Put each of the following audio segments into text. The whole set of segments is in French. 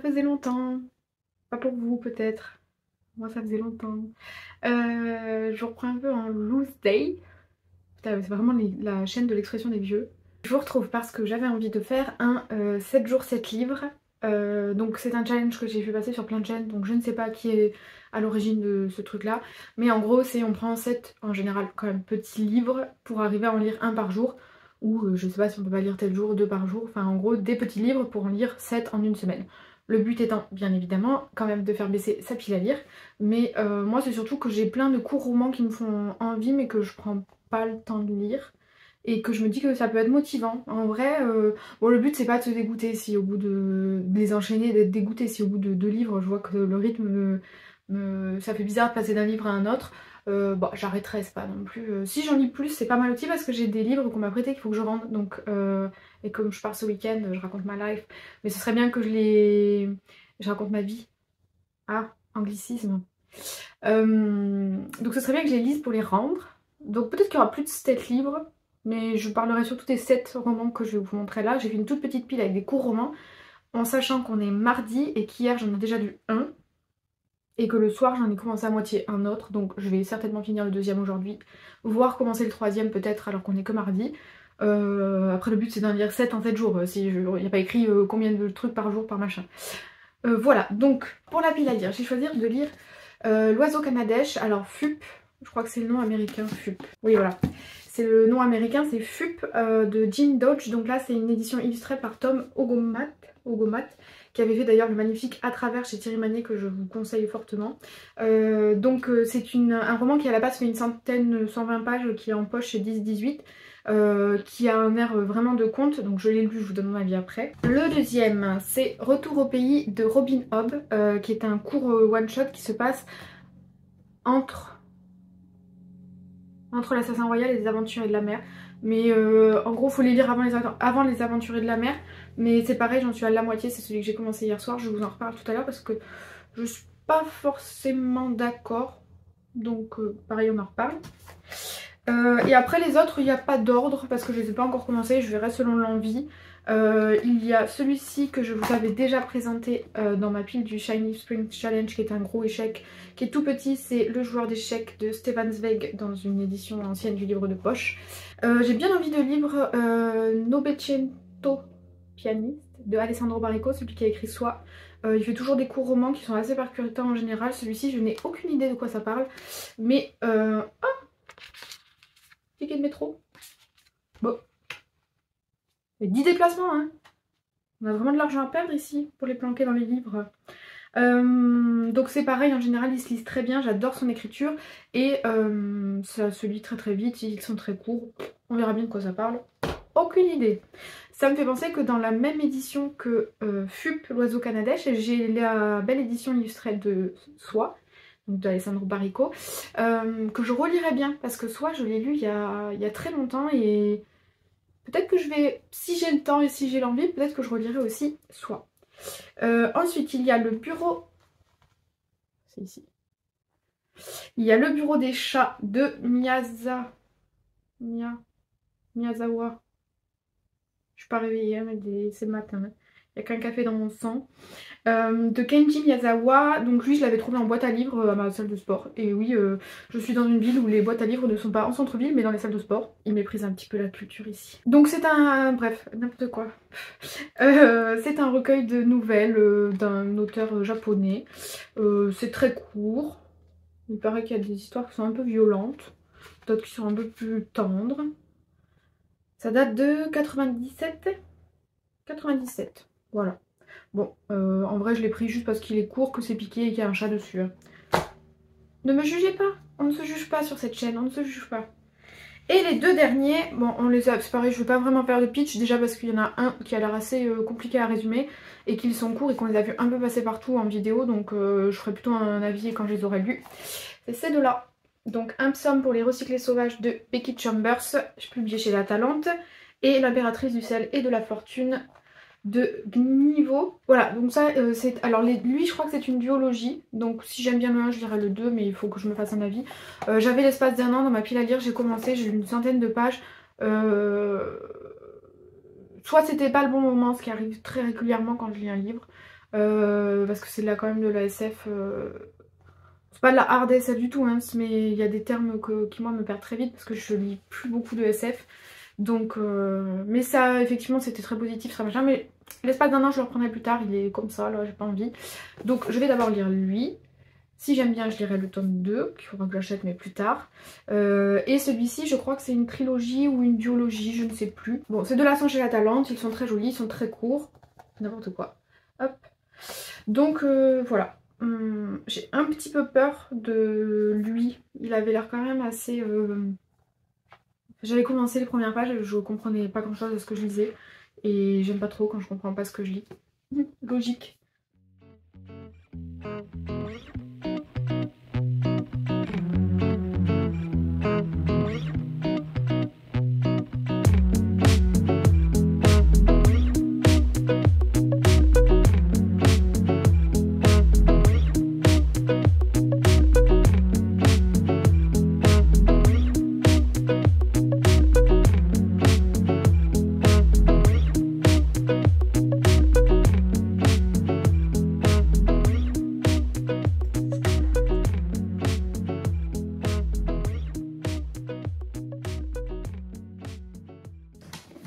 Ça faisait longtemps. Pas pour vous peut-être. Moi ça faisait longtemps. Je vous reprends un peu en loose day. Putain, c'est vraiment la chaîne de l'expression des vieux. Je vous retrouve parce que j'avais envie de faire un 7 jours 7 livres. Donc c'est un challenge que j'ai vu passer sur plein de chaînes. Donc je ne sais pas qui est à l'origine de ce truc là. Mais en gros c'est on prend 7 en général quand même petits livres pour arriver à en lire un par jour. Ou je sais pas si on peut pas lire tel jour, deux par jour. Enfin en gros des petits livres pour en lire 7 en une semaine. Le but étant bien évidemment quand même de faire baisser sa pile à lire. Mais moi c'est surtout que j'ai plein de courts romans qui me font envie mais que je prends pas le temps de lire. Et que je me dis que ça peut être motivant. En vrai, bon le but c'est pas de se dégoûter si au bout de les enchaîner, d'être dégoûté si au bout de deux livres je vois que le rythme ça fait bizarre de passer d'un livre à un autre. Bon j'arrêterai, c'est pas non plus. Si j'en lis plus c'est pas mal aussi parce que j'ai des livres qu'on m'a prêtés qu'il faut que je rende. Donc et comme je pars ce week-end, je raconte ma life. Mais ce serait bien que je raconte ma vie. Ah, anglicisme. Donc ce serait bien que je les lise pour les rendre. Donc peut-être qu'il y aura plus de 7 livres, mais je parlerai surtout des 7 romans que je vais vous montrer là. J'ai fait une toute petite pile avec des courts romans, en sachant qu'on est mardi et qu'hier j'en ai déjà lu un, et que le soir j'en ai commencé à moitié un autre, donc je vais certainement finir le deuxième aujourd'hui, voire commencer le troisième peut-être alors qu'on est que mardi. Après le but c'est d'en lire 7 en 7 jours, il n'y a pas écrit combien de trucs par jour par machin. Voilà, donc pour la pile à lire, j'ai choisi de lire L'oiseau canadèche, alors FUP, je crois que c'est le nom américain, FUP. Oui voilà, c'est le nom américain, c'est FUP de Jean Dodge. Donc là c'est une édition illustrée par Tom Ogomat, qui avait fait d'ailleurs le magnifique À travers chez Thierry Magnier que je vous conseille fortement. C'est un roman qui à la base fait une centaine, 120 pages, qui est en poche chez 10-18. Qui a un air vraiment de conte, donc je l'ai lu, je vous donne mon avis après. Le deuxième, c'est Retour au pays de Robin Hobb, qui est un court one-shot qui se passe entre l'Assassin Royal et les Aventuriers de la Mer. Mais en gros, faut les lire avant les Aventuriers de la Mer. Mais c'est pareil, j'en suis à la moitié, c'est celui que j'ai commencé hier soir, je vous en reparle tout à l'heure parce que je suis pas forcément d'accord. Donc pareil, on en reparle. Et après les autres, il n'y a pas d'ordre parce que je ne les ai pas encore commencés, je verrai selon l'envie. Il y a celui-ci que je vous avais déjà présenté dans ma pile du Shiny Spring Challenge, qui est un gros échec, qui est tout petit, c'est Le joueur d'échecs de Stefan Zweig dans une édition ancienne du livre de poche. J'ai bien envie de lire Novecento pianiste de Alessandro Barrico, celui qui a écrit Soi. Il fait toujours des courts romans qui sont assez percutants en général. Celui-ci, je n'ai aucune idée de quoi ça parle, mais ticket de métro. Bon. Et 10 déplacements, hein. On a vraiment de l'argent à perdre ici pour les planquer dans les livres. Donc c'est pareil, en général il se lise très bien, j'adore son écriture. Et ça se lit très très vite, ils sont très courts. On verra bien de quoi ça parle. Aucune idée. Ça me fait penser que dans la même édition que FUP, l'oiseau canadèche, j'ai la belle édition illustrée de Soi, d'Alessandro Barrico, que je relirai bien parce que Soi je l'ai lu il y a très longtemps et peut-être que je vais, si j'ai le temps et si j'ai l'envie, peut-être que je relirai aussi Soi. Ensuite il y a le bureau, c'est ici, il y a le bureau des chats de Miyazawa. Je suis pas réveillée hein, mais c'est le matin, hein. Il n'y a qu'un café dans mon sang. De Kenji Miyazawa, donc lui je l'avais trouvé en boîte à livres à ma salle de sport. Et oui, je suis dans une ville où les boîtes à livres ne sont pas en centre-ville mais dans les salles de sport. Il méprise un petit peu la culture ici. Donc c'est un... bref, n'importe quoi. C'est un recueil de nouvelles d'un auteur japonais. C'est très court. Il paraît qu'il y a des histoires qui sont un peu violentes, d'autres qui sont un peu plus tendres. Ça date de 97. Voilà. Bon, en vrai je l'ai pris juste parce qu'il est court, que c'est piqué et qu'il y a un chat dessus. Ne me jugez pas, on ne se juge pas sur cette chaîne, on ne se juge pas. Et les deux derniers, bon on les a, c'est pareil, je ne vais pas vraiment faire de pitch, déjà parce qu'il y en a un qui a l'air assez compliqué à résumer et qu'ils sont courts et qu'on les a vus un peu passer partout en vidéo, donc je ferai plutôt un avis quand je les aurai lus. C'est ces deux-là. Donc un psaume pour les recyclés sauvages de Becky Chambers, je publié chez La Talente, et l'impératrice du sel et de la fortune de Gnivo. Voilà, donc ça c'est... Alors lui je crois que c'est une duologie, donc si j'aime bien le 1 je lirai le 2 mais il faut que je me fasse un avis. J'avais l'espace d'un an dans ma pile à lire, j'ai commencé, j'ai lu une centaine de pages. Soit c'était pas le bon moment, ce qui arrive très régulièrement quand je lis un livre, parce que c'est quand même de la SF. C'est pas de la hard SF du tout, hein, mais il y a des termes qui moi me perdent très vite parce que je lis plus beaucoup de SF. Donc, mais ça, effectivement, c'était très positif, ça machin. Mais l'espace d'un an, je le reprendrai plus tard. Il est comme ça, là, j'ai pas envie. Donc, je vais d'abord lire lui. Si j'aime bien, je lirai le tome 2, qu'il faudra que j'achète, mais plus tard. Et celui-ci, je crois que c'est une trilogie ou une duologie, je ne sais plus. Bon, c'est de La Songe et la Talente, ils sont très jolis, ils sont très courts. N'importe quoi. Hop. Donc, voilà. J'ai un petit peu peur de lui. Il avait l'air quand même assez... J'avais commencé les premières pages, je comprenais pas grand-chose de ce que je lisais. Et j'aime pas trop quand je comprends pas ce que je lis. Logique.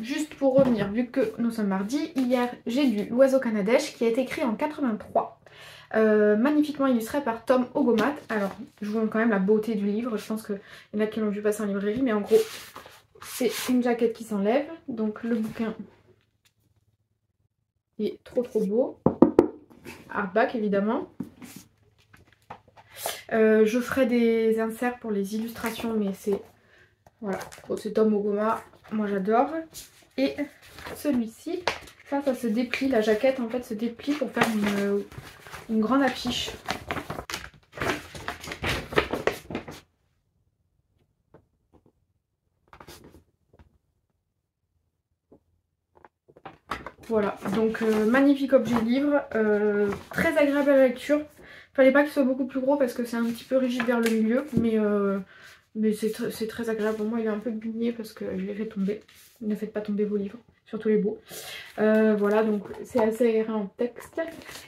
Juste pour revenir, vu que nous sommes mardi, hier j'ai lu L'Oiseau Canadèche qui a été écrit en 83. Magnifiquement illustré par Tom Ogomat. Alors, je vous montre quand même la beauté du livre. Je pense qu'il y en a qui l'ont vu passer en librairie, mais en gros, c'est une jaquette qui s'enlève. Donc le bouquin est trop beau. Hardback évidemment. Je ferai des inserts pour les illustrations, mais c'est... Voilà, c'est Tom Ogomat, moi j'adore. Et celui-ci, ça se déplie, la jaquette en fait se déplie pour faire une grande affiche. Voilà, donc magnifique objet livre, très agréable à la lecture. Fallait pas qu'il soit beaucoup plus gros parce que c'est un petit peu rigide vers le milieu, mais c'est très agréable. Pour moi, il est un peu bugné parce que je l'ai fait tomber. Ne faites pas tomber vos livres, surtout les beaux. Voilà, donc c'est assez aéré en texte.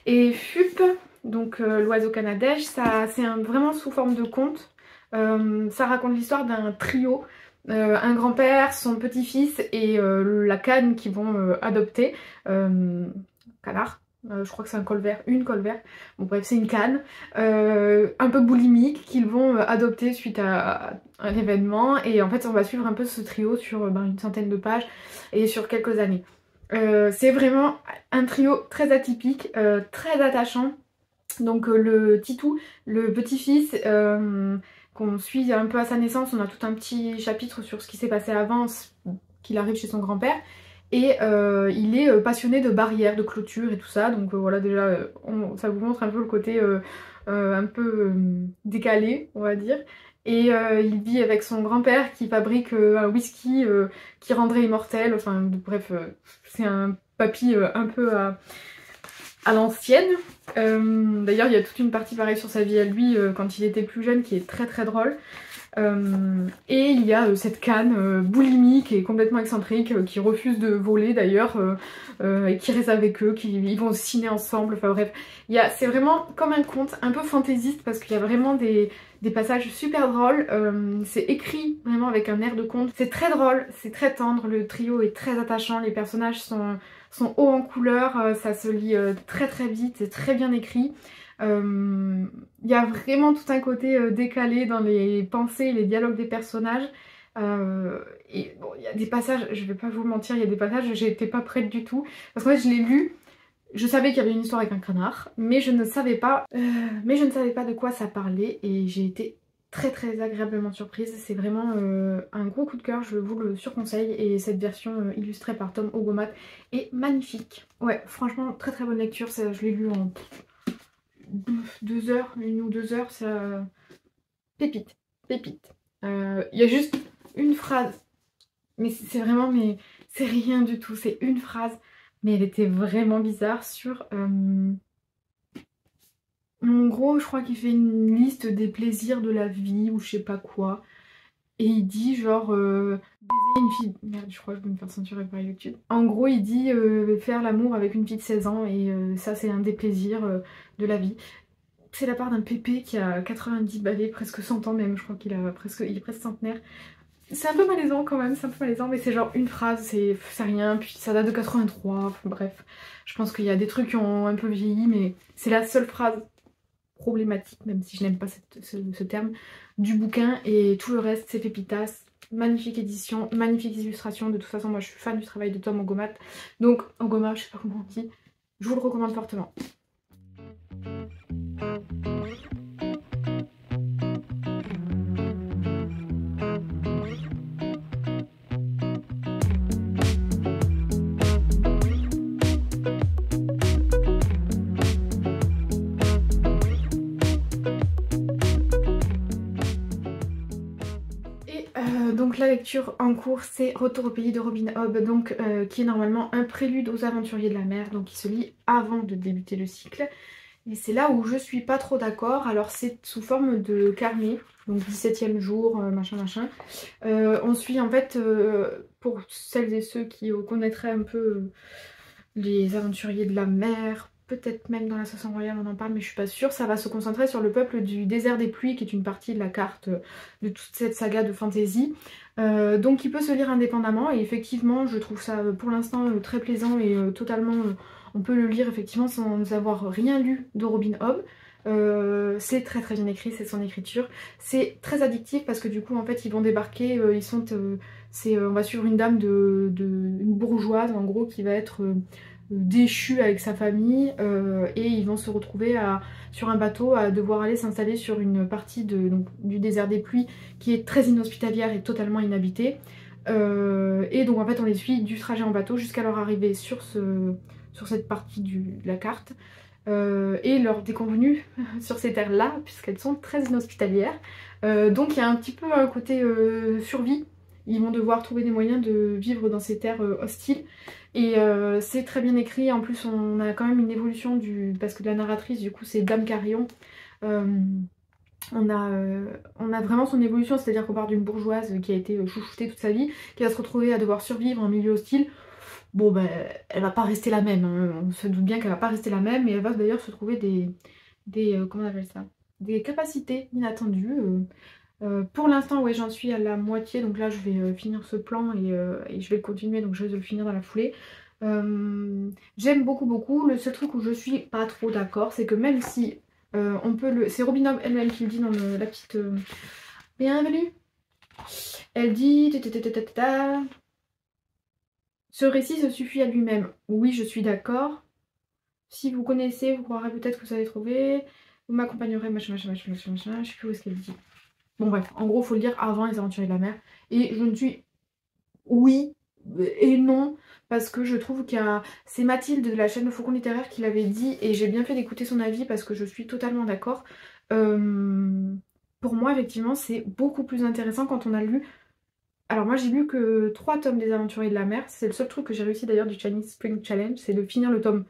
Et FUP, donc L'Oiseau Canadèche, c'est vraiment sous forme de conte. Ça raconte l'histoire d'un trio. Un grand-père, son petit-fils et la canne qu'ils vont adopter. Canard. Je crois que c'est un colvert, une colvert. Bon bref, c'est une canne. Un peu boulimique qu'ils vont adopter suite à un événement. Et en fait, on va suivre un peu ce trio sur une centaine de pages et sur quelques années. C'est vraiment un trio très atypique, très attachant. Donc le Titou, le petit-fils... qu'on suit un peu à sa naissance, on a tout un petit chapitre sur ce qui s'est passé avant qu'il arrive chez son grand-père. Et il est passionné de barrières, de clôtures et tout ça. Donc voilà, déjà, ça vous montre un peu le côté un peu décalé, on va dire. Et il vit avec son grand-père qui fabrique un whisky qui rendrait immortel. Enfin bref, c'est un papy un peu à l'ancienne. D'ailleurs, il y a toute une partie pareille sur sa vie à lui quand il était plus jeune qui est très drôle. Et il y a cette canne boulimique et complètement excentrique qui refuse de voler d'ailleurs et qui reste avec eux, ils vont au ciné ensemble, enfin bref. C'est vraiment comme un conte, un peu fantaisiste parce qu'il y a vraiment des passages super drôles. C'est écrit vraiment avec un air de conte. C'est très drôle, c'est très tendre, le trio est très attachant, les personnages sont hauts en couleur, ça se lit très vite, c'est très bien écrit. Il y a vraiment tout un côté décalé dans les pensées et les dialogues des personnages. Et bon, il y a des passages, je vais pas vous mentir, il y a des passages où j'étais pas prête du tout. Parce que moi je l'ai lu, je savais qu'il y avait une histoire avec un canard, mais je ne savais pas de quoi ça parlait et j'ai été très agréablement surprise. C'est vraiment un gros coup de cœur, je vous le surconseille. Et cette version illustrée par Tom Ogomat est magnifique. Ouais, franchement, très bonne lecture, je l'ai lu en 2 heures, 1 ou 2 heures, ça... Pépite. Il y a juste une phrase, mais c'est vraiment, mais c'est rien du tout, c'est une phrase, mais elle était vraiment bizarre sur... En gros, je crois qu'il fait une liste des plaisirs de la vie ou je sais pas quoi. Et il dit genre baiser une fille... Merde, je crois que je vais me faire censurer par YouTube. En gros, il dit faire l'amour avec une fille de 16 ans et ça c'est un des plaisirs de la vie. C'est la part d'un pépé qui a 90 balais, presque 100 ans même, je crois qu'il il est presque centenaire. C'est un peu malaisant quand même, c'est un peu malaisant, mais c'est genre une phrase, c'est rien, puis ça date de 83, enfin, bref. Je pense qu'il y a des trucs qui ont un peu vieilli, mais c'est la seule phrase problématique, même si je n'aime pas ce terme, du bouquin, et tout le reste c'est pépitas. Magnifique édition, magnifique illustration, de toute façon moi je suis fan du travail de Tom Angomat, donc Angomat, je sais pas comment on dit, je vous le recommande fortement. Donc la lecture en cours c'est Retour au pays de Robin Hobb, donc qui est normalement un prélude aux aventuriers de la mer, donc qui se lit avant de débuter le cycle. Et c'est là où je suis pas trop d'accord. Alors c'est sous forme de carnet, donc 17e jour, machin machin. On suit en fait, pour celles et ceux qui connaîtraient un peu les aventuriers de la mer, peut-être même dans l'Assassin Royal on en parle mais je suis pas sûre, ça va se concentrer sur le peuple du désert des pluies qui est une partie de la carte de toute cette saga de fantasy. Donc il peut se lire indépendamment et effectivement je trouve ça pour l'instant très plaisant et totalement... on peut le lire effectivement sans avoir rien lu de Robin Hobb. C'est très très bien écrit, c'est son écriture. C'est très addictif parce que du coup en fait ils vont débarquer, on va suivre une dame une bourgeoise en gros qui va être déchue avec sa famille et ils vont se retrouver sur un bateau à devoir aller s'installer sur une partie du désert des pluies qui est très inhospitalière et totalement inhabitée. Et donc en fait on les suit du trajet en bateau jusqu'à leur arrivée sur cette partie de la carte. Et leur déconvenue sur ces terres-là, puisqu'elles sont très inhospitalières. Donc il y a un petit peu un côté survie. Ils vont devoir trouver des moyens de vivre dans ces terres hostiles. Et c'est très bien écrit. En plus, on a quand même une évolution parce que la narratrice, du coup, c'est Dame Carillon. On a vraiment son évolution, c'est-à-dire qu'on part d'une bourgeoise qui a été chouchoutée toute sa vie, qui va se retrouver à devoir survivre en milieu hostile. Bon ben elle va pas rester la même, hein. On se doute bien qu'elle va pas rester la même, mais elle va d'ailleurs se trouver comment on appelle ça, des capacités inattendues. Pour l'instant ouais j'en suis à la moitié, donc là je vais finir ce plan et je vais le continuer, donc je vais le finir dans la foulée. J'aime beaucoup beaucoup, le seul truc où je suis pas trop d'accord c'est que même si c'est Robin Hobb elle-même qui le dit dans la petite bienvenue, elle dit ce récit se suffit à lui-même. Oui, je suis d'accord. Si vous connaissez, vous croirez peut-être que vous allez trouver. Vous m'accompagnerez, machin, machin, machin, machin, machin. Je sais plus où est-ce qu'elle dit. Bon bref, en gros, faut le lire avant Les Aventuriers de la Mer. Et je ne suis... Oui et non, parce que je trouve c'est Mathilde de la chaîne Le Faucon Littéraire qui l'avait dit, et j'ai bien fait d'écouter son avis parce que je suis totalement d'accord. Pour moi, effectivement, c'est beaucoup plus intéressant quand on a lu... Alors moi j'ai lu que 3 tomes des Aventuriers de la Mer, c'est le seul truc que j'ai réussi d'ailleurs du Chinese Spring Challenge, c'est de finir le tome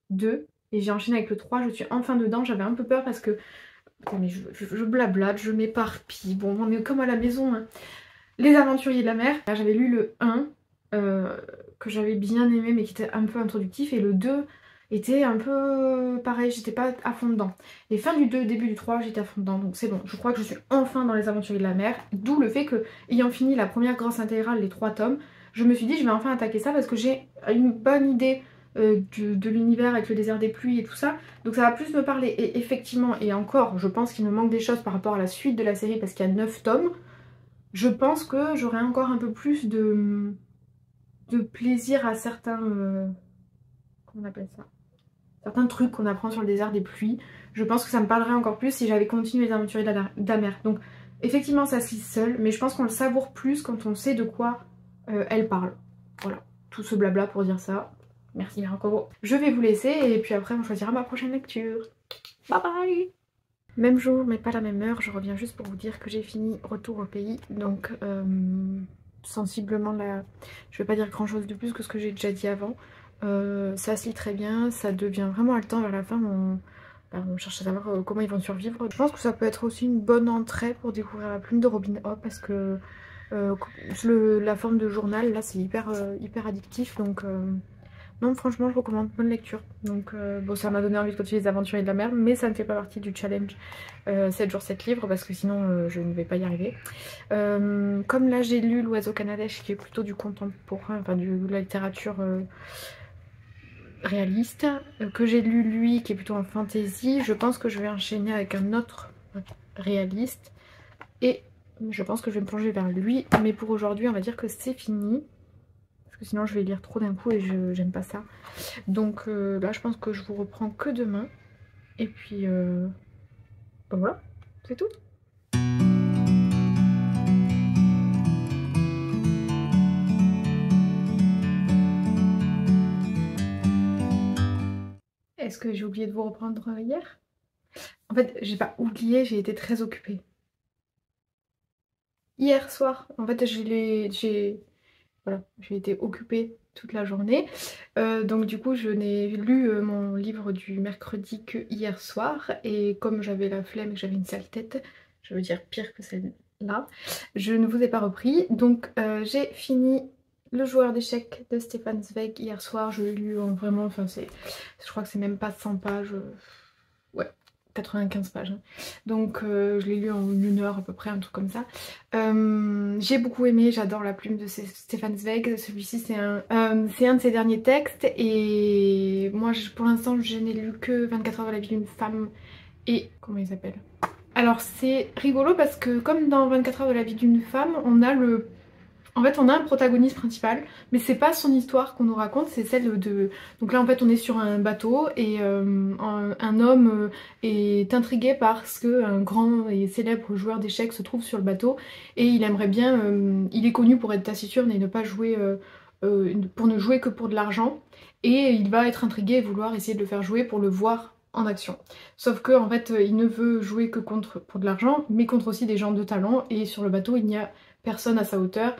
2 et j'ai enchaîné avec le 3, je suis enfin dedans, j'avais un peu peur parce que... Attends mais je blablate, je m'éparpille, bon on est comme à la maison hein. Les Aventuriers de la Mer, j'avais lu le 1 que j'avais bien aimé mais qui était un peu introductif et le 2 était un peu pareil, j'étais pas à fond dedans. Les fins du 2, début du 3, j'étais à fond dedans, donc c'est bon, je crois que je suis enfin dans Les Aventuriers de la Mer, d'où le fait que, ayant fini la première grosse intégrale, les 3 tomes, je me suis dit je vais enfin attaquer ça parce que j'ai une bonne idée de l'univers avec le désert des pluies et tout ça, donc ça va plus me parler. Et effectivement, et encore, je pense qu'il me manque des choses par rapport à la suite de la série parce qu'il y a 9 tomes, je pense que j'aurai encore un peu plus de plaisir à certains... comment on appelle ça, certains trucs qu'on apprend sur le désert des pluies. Je pense que ça me parlerait encore plus si j'avais continué Les Aventuriers de la Mer. Donc effectivement ça se lit seul, mais je pense qu'on le savoure plus quand on sait de quoi elle parle. Voilà, tout ce blabla pour dire ça. Merci Miracovo. Je vais vous laisser et puis après on choisira ma prochaine lecture. Bye bye. Même jour mais pas la même heure, je reviens juste pour vous dire que j'ai fini Retour au pays. Donc sensiblement là, je vais pas dire grand chose de plus que ce que j'ai déjà dit avant. Ça se lit très bien, ça devient vraiment haletant vers la fin. on cherche à savoir comment ils vont survivre. Je pense que ça peut être aussi une bonne entrée pour découvrir la plume de Robin Hood parce que la forme de journal là c'est hyper addictif donc non franchement je recommande, bonne lecture. Donc bon ça m'a donné envie de continuer les aventuriers de la mer mais ça ne fait pas partie du challenge 7 jours 7 livres parce que sinon je ne vais pas y arriver. Comme là j'ai lu L'Oiseau Canadèche qui est plutôt du contemporain, enfin de la littérature réaliste, que j'ai lu lui qui est plutôt en fantasy, je pense que je vais enchaîner avec un autre réaliste et je pense que je vais me plonger vers lui, mais pour aujourd'hui on va dire que c'est fini parce que sinon je vais lire trop d'un coup et j'aime pas ça. Donc là je pense que je vous reprends que demain et puis ben voilà, c'est tout. Est-ce que j'ai oublié de vous reprendre hier? En fait, j'ai pas oublié, j'ai été très occupée. Hier soir, en fait, voilà, j'ai été occupée toute la journée. Donc du coup, je n'ai lu mon livre du mercredi que hier soir. Et comme j'avais la flemme et que j'avais une sale tête, je veux dire pire que celle-là, je ne vous ai pas repris. Donc j'ai fini Le joueur d'échecs de Stefan Zweig hier soir. Je l'ai lu vraiment, enfin je crois que c'est même pas 100 pages. Ouais, 95 pages. Hein. Donc je l'ai lu en 1 heure à peu près, un truc comme ça. J'ai beaucoup aimé, j'adore la plume de Stefan Zweig. Celui-ci c'est un de ses derniers textes et moi pour l'instant je n'ai lu que 24 heures de la vie d'une femme et... comment il s'appelle? Alors c'est rigolo parce que comme dans 24 heures de la vie d'une femme, en fait on a un protagoniste principal, mais c'est pas son histoire qu'on nous raconte, c'est celle de... Donc là en fait on est sur un bateau et un homme est intrigué parce qu'un grand et célèbre joueur d'échecs se trouve sur le bateau et il aimerait bien... il est connu pour être taciturne et ne pas jouer... pour ne jouer que pour de l'argent et il va être intrigué et vouloir essayer de le faire jouer pour le voir en action. Sauf que en fait il ne veut jouer que pour de l'argent mais contre aussi des gens de talent et sur le bateau il n'y a personne à sa hauteur.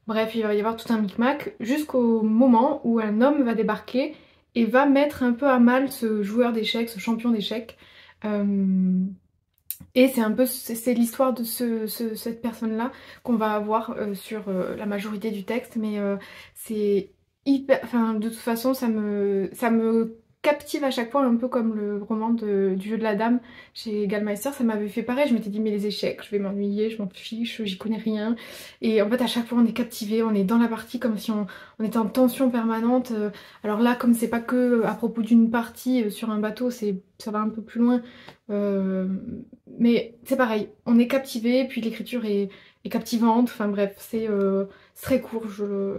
Bref, il va y avoir tout un micmac jusqu'au moment où un homme va débarquer et va mettre un peu à mal ce joueur d'échecs, ce champion d'échecs. Et c'est un peu c'est l'histoire de cette personne-là qu'on va avoir sur la majorité du texte, mais c'est hyper... Enfin, de toute façon, ça me captive à chaque fois, un peu comme le roman du jeu de la dame chez Gallmeister, ça m'avait fait pareil, je m'étais dit mais les échecs, je vais m'ennuyer, je m'en fiche, j'y connais rien. Et en fait à chaque fois on est captivé, on est dans la partie comme si on était en tension permanente. Alors là comme c'est pas que à propos d'une partie sur un bateau, ça va un peu plus loin. Mais c'est pareil, on est captivé, puis l'écriture est captivante, enfin bref, c'est très court, je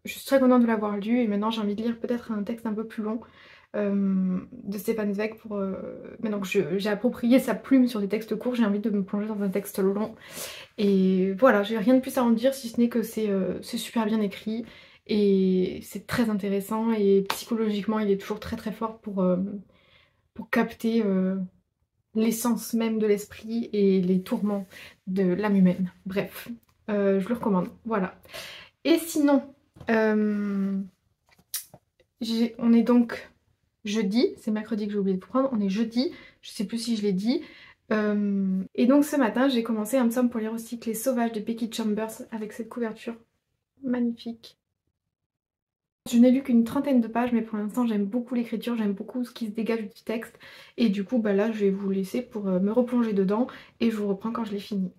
suis très contente de l'avoir lu et maintenant j'ai envie de lire peut-être un texte un peu plus long de Stefan Zweig pour... Maintenant que j'ai approprié sa plume sur des textes courts, j'ai envie de me plonger dans un texte long et voilà, j'ai rien de plus à en dire si ce n'est que c'est super bien écrit et c'est très intéressant et psychologiquement il est toujours très fort pour capter l'essence même de l'esprit et les tourments de l'âme humaine. Bref, je le recommande, voilà. Et sinon, on est donc jeudi, c'est mercredi que j'ai oublié de prendre, on est jeudi, je sais plus si je l'ai dit. Et donc ce matin, j'ai commencé un psaume pour les recycler sauvages de Becky Chambers avec cette couverture magnifique. Je n'ai lu qu'une trentaine de pages mais pour l'instant j'aime beaucoup l'écriture, j'aime beaucoup ce qui se dégage du texte et du coup bah là je vais vous laisser pour me replonger dedans et je vous reprends quand je l'ai fini.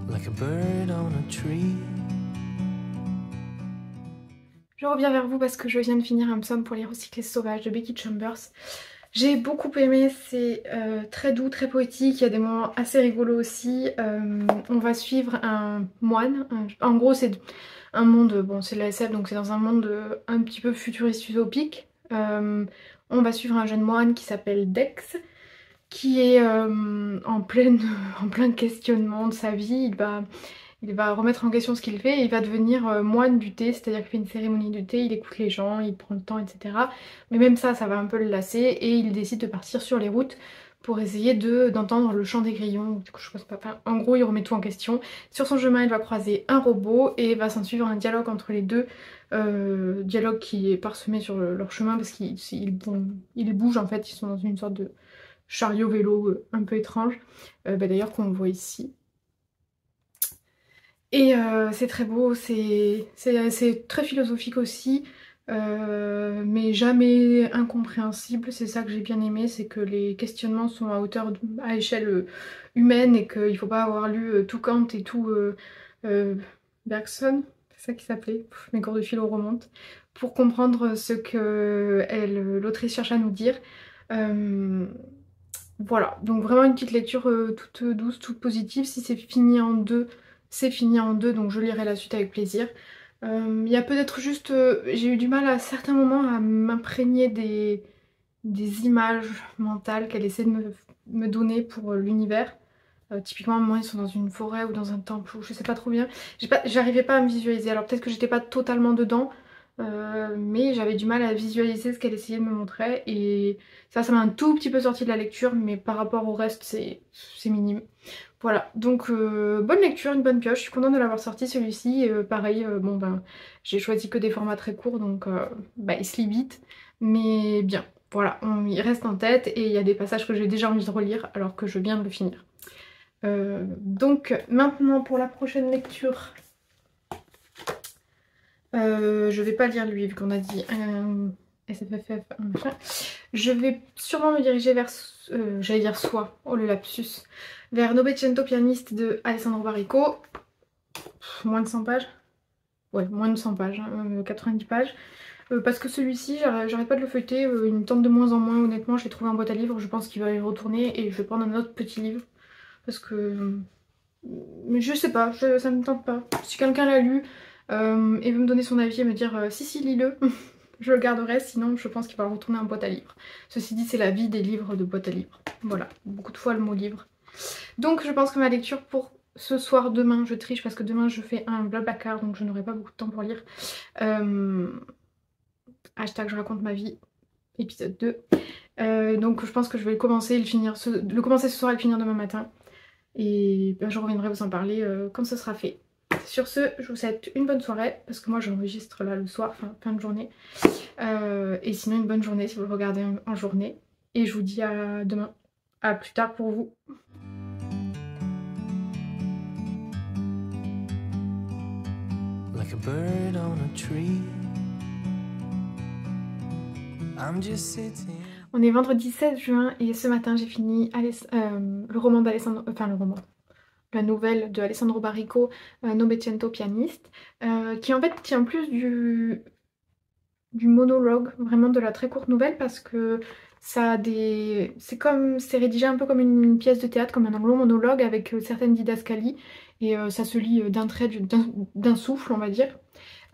Like a bird on a tree. Je reviens vers vous parce que je viens de finir un psaume pour les recycler sauvages de Becky Chambers. J'ai beaucoup aimé, c'est très doux, très poétique, il y a des moments assez rigolos aussi. On va suivre un moine, en gros c'est un monde, bon c'est de la SF donc c'est dans un monde un petit peu futuriste utopique. On va suivre un jeune moine qui s'appelle Dex, qui est en plein questionnement de sa vie. Il va remettre en question ce qu'il fait et il va devenir moine du thé, c'est-à-dire qu'il fait une cérémonie du thé, il écoute les gens, il prend le temps, etc. Mais même ça va un peu le lasser et il décide de partir sur les routes pour essayer d'entendre le chant des grillons ou quelque chose. Enfin, en gros il remet tout en question. Sur son chemin il va croiser un robot et va s'en suivre un dialogue entre les deux. Dialogue qui est parsemé sur leur chemin parce qu'ils bougent en fait, ils sont dans une sorte de chariot vélo un peu étrange. D'ailleurs qu'on voit ici. Et c'est très beau, c'est très philosophique aussi, mais jamais incompréhensible. C'est ça que j'ai bien aimé, c'est que les questionnements sont à échelle humaine et qu'il ne faut pas avoir lu tout Kant et tout euh, Bergson, c'est ça qui s'appelait, mes cours de philo remontent, pour comprendre ce que l'autrice cherche à nous dire. Euh, voilà, donc vraiment une petite lecture toute douce, toute positive. Si c'est fini en deux, c'est fini en deux, donc je lirai la suite avec plaisir. Il y a peut-être juste... j'ai eu du mal à certains moments à m'imprégner des images mentales qu'elle essaie de me donner pour l'univers. Typiquement, à un moment, ils sont dans une forêt ou dans un temple, ou je sais pas trop bien. J'arrivais pas à me visualiser. Alors peut-être que j'étais pas totalement dedans, mais j'avais du mal à visualiser ce qu'elle essayait de me montrer. Et ça m'a un tout petit peu sorti de la lecture, mais par rapport au reste, c'est minime. Voilà, donc bonne lecture, une bonne pioche. Je suis contente de l'avoir sorti celui-ci. Pareil, bon ben, j'ai choisi que des formats très courts, donc il se lit vite, mais bien. Voilà, il reste en tête et il y a des passages que j'ai déjà envie de relire alors que je viens de le finir. Donc maintenant pour la prochaine lecture, je vais pas lire lui vu qu'on a dit SFFF, un machin. Je vais sûrement me diriger vers, j'allais dire soit, oh le lapsus, vers Novecento pianiste de Alessandro Barrico. Moins de 100 pages. Ouais, moins de 100 pages, hein, 90 pages. Parce que celui-ci, j'arrête pas de le feuilleter, il me tente de moins en moins honnêtement, je l'ai trouvé en boîte à livres, je pense qu'il va y retourner et je vais prendre un autre petit livre. Parce que... Mais je sais pas, ça me tente pas. Si quelqu'un l'a lu et veut me donner son avis et me dire si lis-le, je le garderai, sinon je pense qu'il va retourner en boîte à livres. Ceci dit, c'est la vie des livres de boîte à livres. Voilà, beaucoup de fois le mot livre. Donc je pense que ma lecture pour ce soir, demain, je triche parce que demain je fais un Blablacar, donc je n'aurai pas beaucoup de temps pour lire. Hashtag je raconte ma vie, épisode 2. Donc je pense que je vais le commencer et le commencer ce soir et le finir demain matin. Et ben, je reviendrai vous en parler quand ce sera fait. Sur ce, je vous souhaite une bonne soirée, parce que moi j'enregistre là le soir, fin de journée. Et sinon une bonne journée si vous le regardez en journée. Et je vous dis à demain, à plus tard pour vous. Like a bird on a tree. I'm just sitting. On est vendredi 16 juin et ce matin j'ai fini le roman d'Alessandro... la nouvelle de Alessandro Barrico, Novecento pianiste, qui en fait tient plus du monologue, vraiment de la très courte nouvelle, parce que ça a des... c'est rédigé un peu comme une pièce de théâtre, comme un long monologue avec certaines didascalies, et ça se lit d'un trait, d'un souffle on va dire.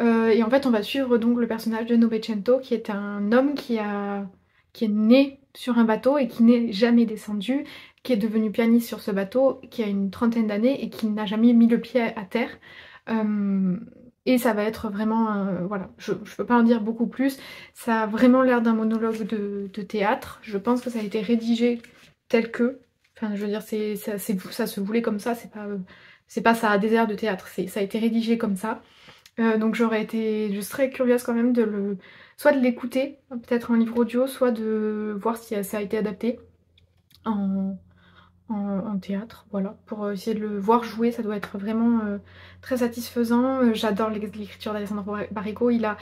Et en fait on va suivre donc le personnage de Novecento, qui est un homme qui est né sur un bateau et qui n'est jamais descendu, qui est devenu pianiste sur ce bateau, qui a une trentaine d'années et qui n'a jamais mis le pied à terre. Et ça va être vraiment, voilà, je peux pas en dire beaucoup plus, ça a vraiment l'air d'un monologue de théâtre. Je pense que ça a été rédigé tel que, enfin je veux dire, ça se voulait comme ça, c'est pas ça a des airs de théâtre, ça a été rédigé comme ça. Donc je serais curieuse quand même soit de l'écouter, peut-être en livre audio, soit de voir si ça a été adapté en théâtre, voilà, pour essayer de le voir jouer. Ça doit être vraiment très satisfaisant. J'adore l'écriture d'Alessandro Barrico, il a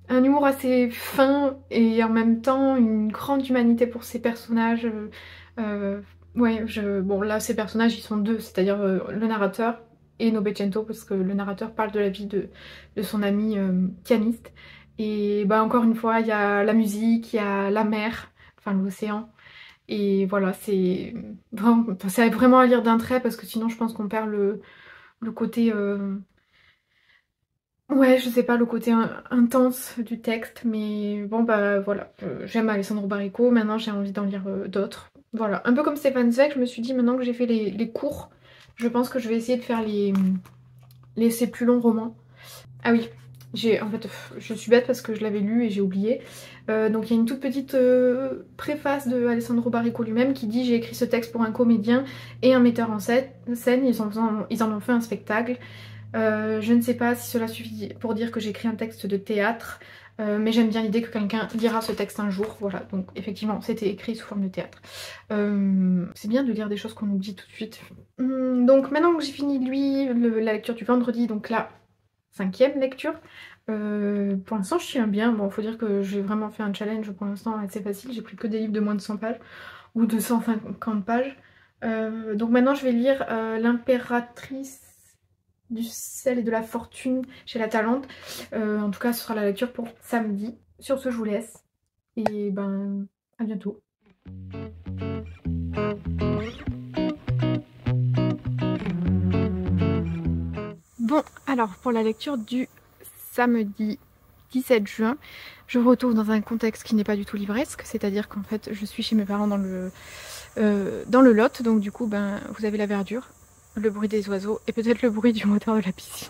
un humour assez fin et en même temps une grande humanité pour ses personnages. Ouais, bon là ces personnages ils sont deux, c'est-à-dire le narrateur et Novecento, parce que le narrateur parle de la vie de son ami pianiste. Et bah encore une fois, il y a la musique, il y a la mer, enfin l'océan. Et voilà, c'est vraiment à lire d'un trait, parce que sinon je pense qu'on perd le côté... Ouais, je sais pas, le côté intense du texte. Mais bon bah voilà, j'aime Alessandro Barrico, maintenant j'ai envie d'en lire d'autres. Voilà, un peu comme Stéphane Zweig, je me suis dit maintenant que j'ai fait les cours, je pense que je vais essayer de faire ces plus longs romans. Ah oui, En fait, je suis bête parce que je l'avais lu et j'ai oublié. Donc il y a une toute petite préface de Alessandro Baricco lui-même qui dit: j'ai écrit ce texte pour un comédien et un metteur en scène. Ils en ont fait un spectacle. Je ne sais pas si cela suffit pour dire que j'écris un texte de théâtre, mais j'aime bien l'idée que quelqu'un lira ce texte un jour. Voilà, donc effectivement c'était écrit sous forme de théâtre. C'est bien de lire des choses qu'on oublie tout de suite. Donc maintenant que j'ai fini lui, la lecture du vendredi, donc la 5e lecture, pour l'instant je tiens bien. Bon, faut dire que j'ai vraiment fait un challenge pour l'instant assez facile, j'ai pris que des livres de moins de 100 pages ou de 150 pages. Donc maintenant je vais lire L'impératrice du sel et de la fortune chez La Talente. En tout cas ce sera la lecture pour samedi. Sur ce je vous laisse et ben à bientôt. Bon, alors pour la lecture du samedi 17 juin, je me retrouve dans un contexte qui n'est pas du tout livresque, c'est-à-dire qu'en fait je suis chez mes parents dans le Lot, donc du coup ben vous avez la verdure, le bruit des oiseaux et peut-être le bruit du moteur de la piscine.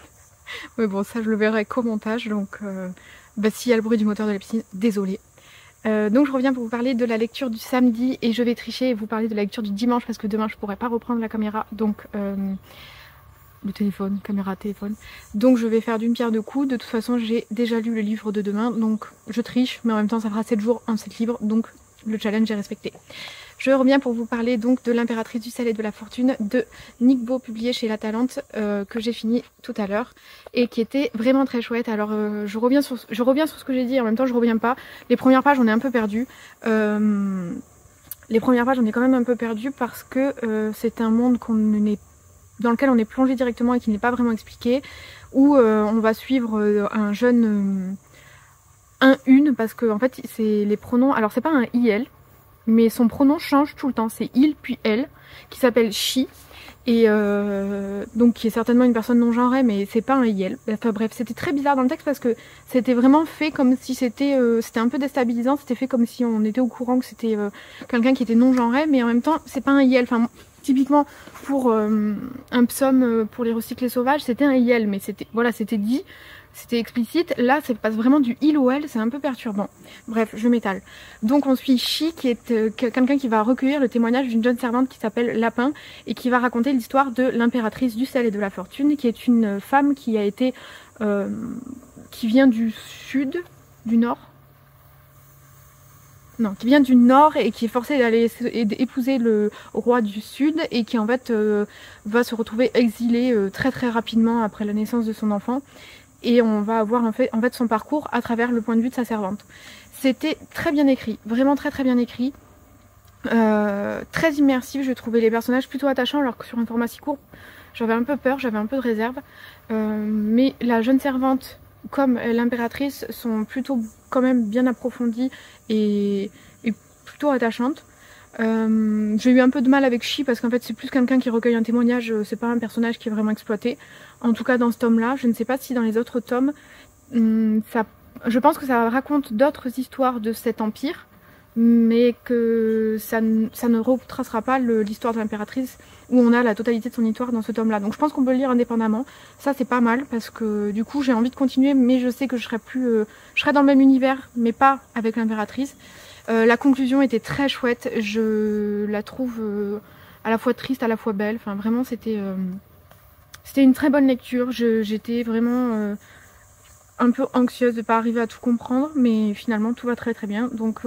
Mais bon, ça je le verrai qu'au montage, donc bah, s'il y a le bruit du moteur de la piscine, désolé. Donc je reviens pour vous parler de la lecture du samedi et je vais tricher et vous parler de la lecture du dimanche parce que demain je pourrai pas reprendre la caméra, donc le téléphone, caméra, téléphone. Donc je vais faire d'une pierre deux coups. De toute façon j'ai déjà lu le livre de demain, donc je triche, mais en même temps ça fera 7 jours en 7 livres, donc le challenge est respecté. Je reviens pour vous parler donc de L'impératrice du sel et de la fortune de Nick Beau, publié chez La Talente, que j'ai fini tout à l'heure et qui était vraiment très chouette. Alors je reviens sur ce que j'ai dit, en même temps je reviens pas. Les premières pages on est un peu perdu. Les premières pages on est quand même un peu perdu parce que c'est un monde dans lequel on est plongé directement et qui n'est pas vraiment expliqué, où on va suivre un jeune une parce que en fait c'est les pronoms, alors c'est pas un IL, mais son pronom change tout le temps, c'est il puis elle, qui s'appelle she, et donc qui est certainement une personne non genrée, mais c'est pas un IL. Enfin bref, c'était très bizarre dans le texte parce que c'était vraiment fait comme si c'était un peu déstabilisant, c'était fait comme si on était au courant que c'était quelqu'un qui était non genré, mais en même temps c'est pas un IL. Enfin typiquement pour un psaume pour les recyclés sauvages, c'était un IL, mais c'était dit. C'était explicite, là ça passe vraiment du il au elle, c'est un peu perturbant. Bref, je m'étale. Donc on suit Chi qui est quelqu'un qui va recueillir le témoignage d'une jeune servante qui s'appelle Lapin et qui va raconter l'histoire de l'impératrice du sel et de la fortune, qui est une femme qui a été qui vient du sud, du nord. Non, qui vient du nord et qui est forcée d'aller épouser le roi du sud et qui en fait va se retrouver exilée très très rapidement après la naissance de son enfant. Et on va avoir en fait son parcours à travers le point de vue de sa servante. C'était très bien écrit, vraiment très très bien écrit, très immersif. Je trouvais les personnages plutôt attachants alors que sur un format si court j'avais un peu peur, j'avais un peu de réserve, mais la jeune servante comme l'impératrice sont plutôt quand même bien approfondies et plutôt attachantes. J'ai eu un peu de mal avec Chi parce qu'en fait c'est plus quelqu'un qui recueille un témoignage, c'est pas un personnage qui est vraiment exploité. En tout cas dans ce tome là, je ne sais pas si dans les autres tomes, je pense que ça raconte d'autres histoires de cet empire, mais que ça ne retracera pas l'histoire de l'impératrice où on a la totalité de son histoire dans ce tome là. Donc je pense qu'on peut le lire indépendamment, ça c'est pas mal parce que du coup j'ai envie de continuer, mais je sais que je serai dans le même univers mais pas avec l'impératrice. La conclusion était très chouette, je la trouve à la fois triste, à la fois belle, enfin vraiment c'était une très bonne lecture. J'étais vraiment un peu anxieuse de ne pas arriver à tout comprendre, mais finalement tout va très très bien, donc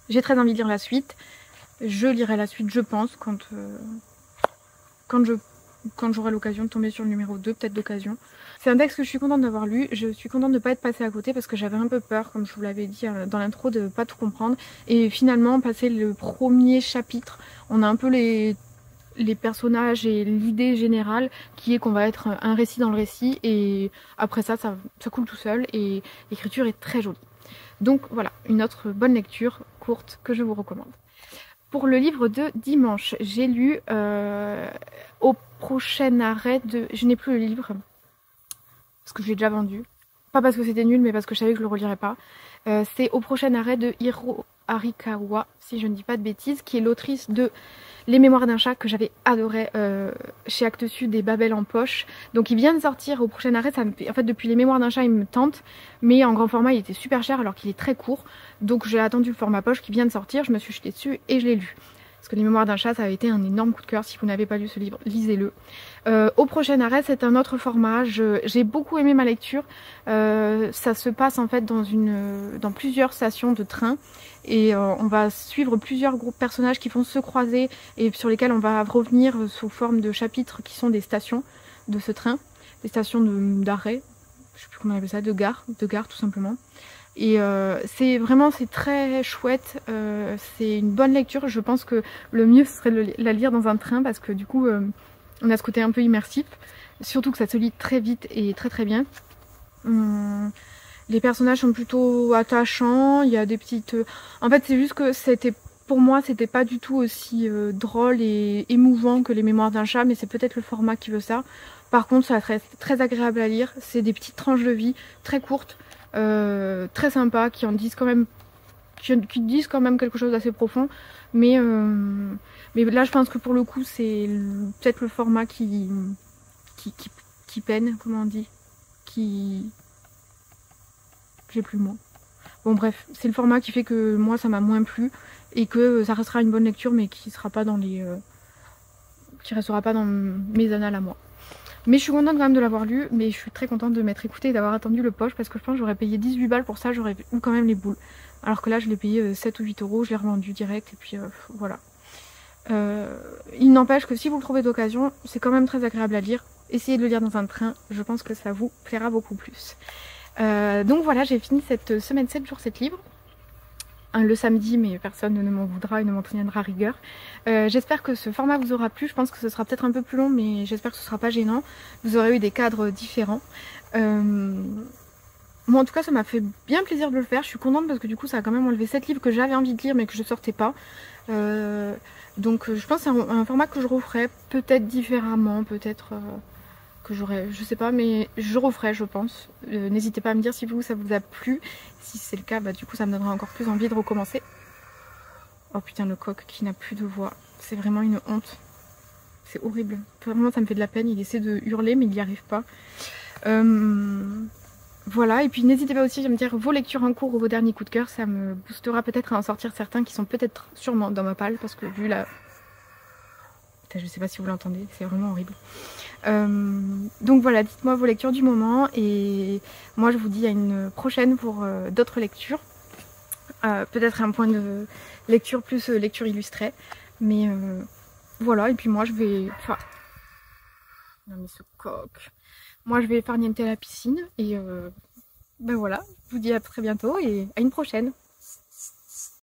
j'ai très envie de lire la suite. Je lirai la suite je pense quand j'aurai l'occasion de tomber sur le numéro 2, peut-être d'occasion. C'est un texte que je suis contente d'avoir lu, je suis contente de ne pas être passée à côté parce que j'avais un peu peur, comme je vous l'avais dit dans l'intro, de ne pas tout comprendre. Et finalement, passé le premier chapitre, on a un peu les personnages et l'idée générale qui est qu'on va être un récit dans le récit et après ça coule tout seul et l'écriture est très jolie. Donc voilà, une autre bonne lecture courte que je vous recommande. Pour le livre de dimanche, j'ai lu Au prochain arrêt de... Je n'ai plus le livre, parce que je l'ai déjà vendu. Pas parce que c'était nul, mais parce que je savais que je le relirais pas. C'est Au prochain arrêt de Hiro Arikawa, si je ne dis pas de bêtises, qui est l'autrice de Les Mémoires d'un chat que j'avais adoré chez Actes Sud et Babel en poche. Donc il vient de sortir au prochain arrêt. Ça me fait... En fait depuis Les Mémoires d'un chat il me tente, mais en grand format il était super cher alors qu'il est très court. Donc j'ai attendu le format poche qui vient de sortir, je me suis jetée dessus et je l'ai lu. Parce que Les Mémoires d'un chat ça avait été un énorme coup de cœur. Si vous n'avez pas lu ce livre, lisez-le. Au prochain arrêt c'est un autre format. J'ai beaucoup aimé ma lecture. Ça se passe en fait dans plusieurs stations de train. Et on va suivre plusieurs groupes personnages qui vont se croiser et sur lesquels on va revenir sous forme de chapitres qui sont des stations de ce train, des stations d'arrêt, je sais plus comment on appelle ça, de gare tout simplement. Et c'est très chouette, c'est une bonne lecture. Je pense que le mieux serait de la lire dans un train parce que du coup on a ce côté un peu immersif, surtout que ça se lit très vite et très très bien. Les personnages sont plutôt attachants, il y a des petites... En fait c'est juste que pour moi c'était pas du tout aussi drôle et émouvant que Les Mémoires d'un chat, mais c'est peut-être le format qui veut ça. Par contre ça reste très agréable à lire, c'est des petites tranches de vie très courtes, très sympas, qui disent quand même quelque chose d'assez profond. Mais là je pense que pour le coup c'est peut-être le format qui peine, comment on dit, j'ai plus le mot. Bon bref, c'est le format qui fait que moi ça m'a moins plu et que ça restera une bonne lecture mais qui restera pas dans mes annales à moi. Mais je suis contente quand même de l'avoir lu, mais je suis très contente de m'être écoutée et d'avoir attendu le poche parce que je pense que j'aurais payé 18 balles pour ça, j'aurais eu quand même les boules. Alors que là je l'ai payé 7 ou 8 euros, je l'ai revendu direct et puis voilà. Il n'empêche que si vous le trouvez d'occasion, c'est quand même très agréable à lire. Essayez de le lire dans un train, je pense que ça vous plaira beaucoup plus. Donc voilà, j'ai fini cette semaine 7 jours 7 livres. Le samedi, mais personne ne m'en voudra et ne m'en tiendra rigueur. J'espère que ce format vous aura plu. Je pense que ce sera peut-être un peu plus long, mais j'espère que ce sera pas gênant. Vous aurez eu des cadres différents. Moi en tout cas ça m'a fait bien plaisir de le faire. Je suis contente parce que du coup ça a quand même enlevé 7 livres que j'avais envie de lire mais que je sortais pas. Donc je pense que c'est un format que je referai peut-être différemment, peut-être... que j'aurais, je sais pas, mais je referai je pense. N'hésitez pas à me dire si ça vous a plu. Si c'est le cas, bah du coup ça me donnera encore plus envie de recommencer. Oh putain, le coq qui n'a plus de voix, c'est vraiment une honte. C'est horrible, vraiment ça me fait de la peine. Il essaie de hurler mais il n'y arrive pas. Voilà, et puis n'hésitez pas aussi à me dire vos lectures en cours ou vos derniers coups de cœur. Ça me boostera peut-être à en sortir certains qui sont peut-être sûrement dans ma palle parce que vu la... Je sais pas si vous l'entendez, c'est vraiment horrible. Donc voilà, dites-moi vos lectures du moment et moi je vous dis à une prochaine pour d'autres lectures. Peut-être un point de lecture plus lecture illustrée. Mais voilà, et puis moi je vais... Enfin... Non mais ce coq... Moi je vais farnienter à la piscine et ben voilà, je vous dis à très bientôt et à une prochaine.